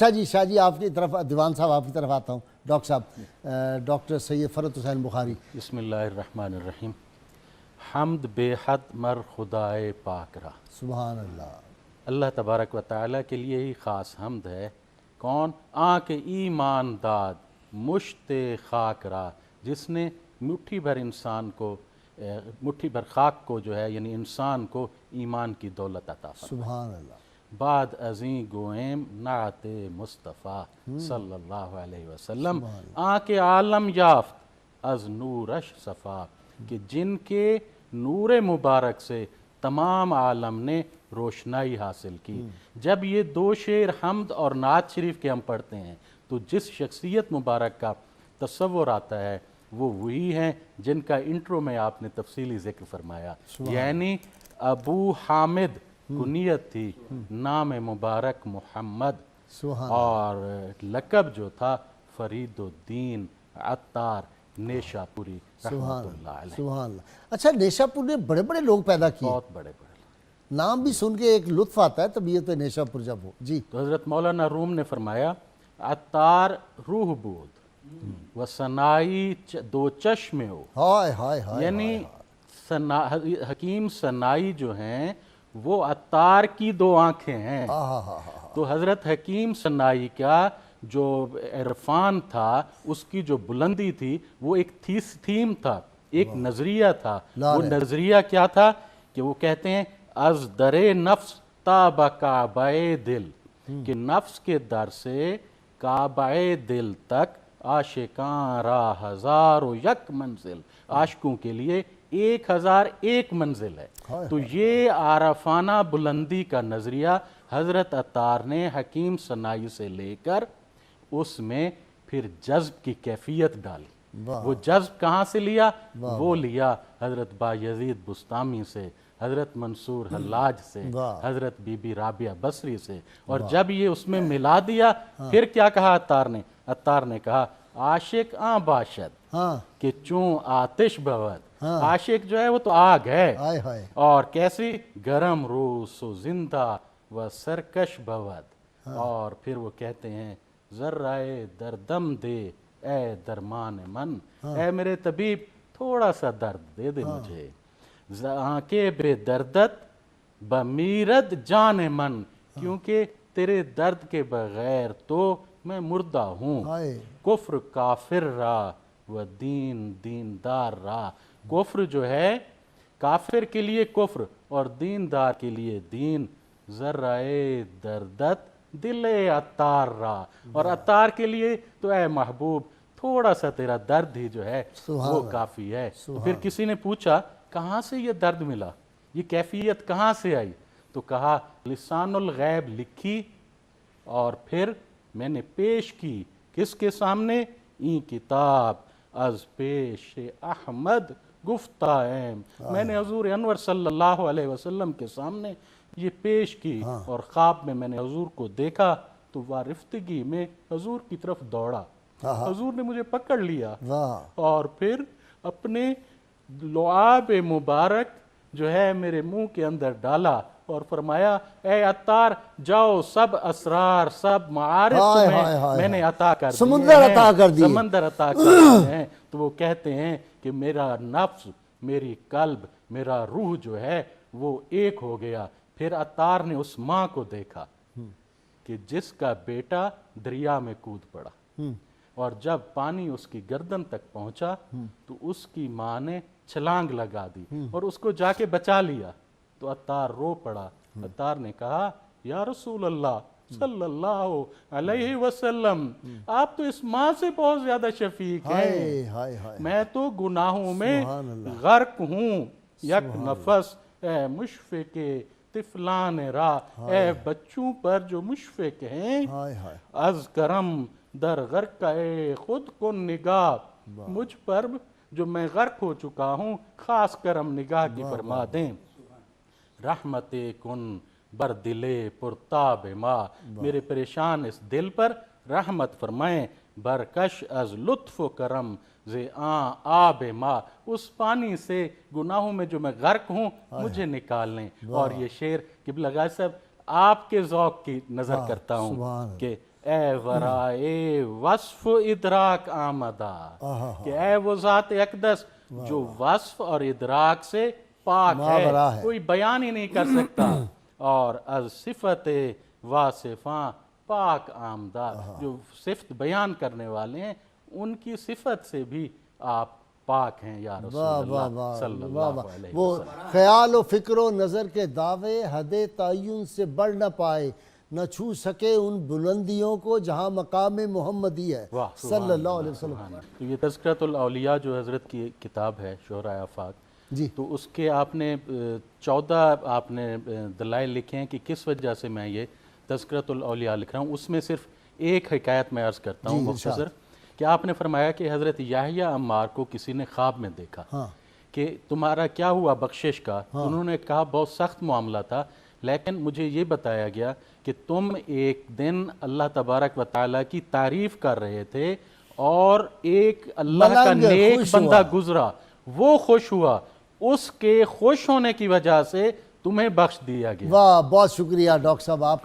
اچھا جی شاہ جی آپ کی طرف دیوان صاحب آپ کی طرف آتا ہوں. ڈاکٹر صاحب ڈاکٹر سید فرحت حسین بخاری. بسم اللہ الرحمن الرحیم. حمد بے حد مر خدائے پاک را. سبحان اللہ. اللہ تبارک و تعالیٰ کے لیے ہی خاص حمد ہے. کون؟ آنکھ ایمان داد مشت خاک را، جس نے مٹھی بھر انسان کو مٹھی بھر خاک کو جو ہے یعنی انسان کو ایمان کی دولت عطا فرمائی. سبحان اللہ. بعد ازیں گوئم نعت مصطفیٰ صلی اللہ علیہ وسلم. آنکھ عالم یافت از نورش صفا، کہ جن کے نور مبارک سے تمام عالم نے روشنائی حاصل کی. جب یہ دو شعر حمد اور نعت شریف کے ہم پڑھتے ہیں تو جس شخصیت مبارک کا تصور آتا ہے وہ وہی ہیں جن کا انٹرو میں آپ نے تفصیلی ذکر فرمایا. یعنی ابو حامد کنیت تھی، نام مبارک محمد، اور لقب جو تھا فرید الدین عطار نیشا پوری رحمۃ اللہ علیہ. سبحان اللہ. اچھا نیشا پور نے بڑے بڑے لوگ پیدا کیے، بہت بڑے بڑے نام بھی سن کے ایک لطف آتا ہے طبیعت نیشا پور جب ہو. جی تو حضرت مولانا روم نے فرمایا عطار روح بود و ثنائی دو چشم ہو. ہائے ہائے ہائے. یعنی حکیم ثنائی جو ہیں وہ عطار کی دو آنکھیں ہیں. تو حضرت حکیم ثنائی کا جو عرفان تھا، اس کی جو بلندی تھی، وہ ایک تھیم تھا، ایک نظریہ تھا. وہ نظریہ کیا تھا کہ وہ کہتے ہیں از در نفس تا با کعبہ دل، کہ نفس کے در سے کعبہ دل تک عاشقاں را ہزار و یک منزل، عاشقوں کے لیے 1001 منزل ہے. تو یہ عارفانہ بلندی کا نظریہ حضرت عطار نے حکیم ثنائی سے لے کر اس میں پھر جذب کی کیفیت ڈالی. وہ جذب کہاں سے لیا؟ وہ لیا حضرت بایزید بستامی سے، حضرت منصور حلاج سے، حضرت بی بی رابعہ بصری سے. اور جب یہ اس میں ملا دیا پھر کیا کہا عطار نے؟ عطار نے کہا عاشق آں باشد کہ چون آتش بود. عاشق جو ہے وہ تو آگ ہے، اور کیسی؟ گرم روس و زندہ و سرکش بود. اور پھر وہ کہتے ہیں ذرائے دردم دے اے درمان من، اے میرے طبیب تھوڑا سا درد دے دے مجھے. آنکھیں بے دردت بمیرد جان من، کیونکہ تیرے درد کے بغیر تو میں مردہ ہوں. کفر کافر را و دین دیندار را. کفر جو ہے کافر کے لیے کفر اور دیندار کے لیے دین. ذرائے دردت دل عطار را، اور عطار کے لیے تو اے محبوب تھوڑا سا تیرا درد ہی جو ہے وہ کافی ہے. پھر کسی نے پوچھا کہاں سے یہ درد ملا، یہ کیفیت کہاں سے آئی؟ تو کہا لسان الغیب لکھی اور پھر میں نے پیش کی کس کے سامنے؟ این کتاب از پیش احمد گفتہ ایم. میں نے حضور انور صلی اللہ علیہ وسلم کے سامنے یہ پیش کی، اور خواب میں نے حضور کو دیکھا تو وارفتگی میں حضور کی طرف دوڑا. حضور نے مجھے پکڑ لیا اور پھر اپنے لعاب مبارک جو ہے میرے منہ کے اندر ڈالا اور فرمایا اے عطار جاؤ، سب اسرار سب معارف میں نے عطا کر دیے، سمندر عطا کر دیے، سمندر عطا کر دیے ہیں. تو وہ کہتے ہیں کہ میرا نفس، میری قلب، میرا روح جو ہے وہ ایک ہو گیا. پھر عطار نے اس ماں کو دیکھا کہ جس کا بیٹا دریا میں کود پڑا، اور جب پانی اس کی گردن تک پہنچا تو اس کی ماں نے چھلانگ لگا دی اور اس کو جا کے بچا لیا. تو عطار رو پڑا. عطار نے کہا یا رسول اللہ صلی اللہ علیہ وسلم، آپ تو اس ماں سے بہت زیادہ شفیق ہیں، میں تو گناہوں میں غرق ہوں. یک نفس اے مشفق طفلان را، اے بچوں پر جو مشفق ہیں، از کرم در غرق اے خود کو نگاہ، مجھ پر جو میں غرق ہو چکا ہوں خاص کرم نگاہ کی فرما دیں. رحمت کن بر دلے پرتاب ما، میرے پریشان اس دل پر رحمت فرمائیں. برکش از لطف و کرم زے آن آب ما، اس پانی سے گناہوں میں جو میں غرق ہوں مجھے نکال لیں. اور یہ شعر قبلہ غازی صاحب آپ کے ذوق کی نظر کرتا ہوں کہ اے ورائے وصف ادراک آمدہ، کہ اے وہ ذات اقدس جو وصف اور ادراک سے پاک ہے، کوئی بیان ہی نہیں کر سکتا، اور از صفت واصفاں پاک آمدہ، جو صفت بیان کرنے والے ہیں ان کی صفت سے بھی آپ پاک ہیں یا رسول اللہ صلی اللہ علیہ وہ وسلم۔ خیال و فکر و نظر کے دعوے حد تعین سے بڑھ نہ پائے، نہ چھو سکے ان بلندیوں کو جہاں مقام محمدی ہے صلی اللہ علیہ وسلم۔ تو یہ تذکرۃ الاولیاء جو حضرت کی کتاب ہے شہرائے آفاق، جی تو اس کے آپ نے 14 آپ نے دلائل لکھے ہیں کہ کس وجہ سے میں یہ تذکرۃ الاولیاء لکھ رہا ہوں۔ اس میں صرف ایک حکایت میں عرض کرتا ہوں مختصر، کہ آپ نے فرمایا کہ حضرت یحییٰ عمار کو کسی نے خواب میں دیکھا کہ تمہارا کیا ہوا بخشش کا، انہوں نے کہا بہت سخت معاملہ تھا، لیکن مجھے یہ بتایا گیا کہ تم ایک دن اللہ تبارک و تعالیٰ کی تعریف کر رہے تھے اور ایک اللہ کا نیک بندہ گزرا، وہ خوش ہوا، اس کے خوش ہونے کی وجہ سے تمہیں بخش دیا گیا۔ واہ، بہت شکریہ ڈاکٹر صاحب آپ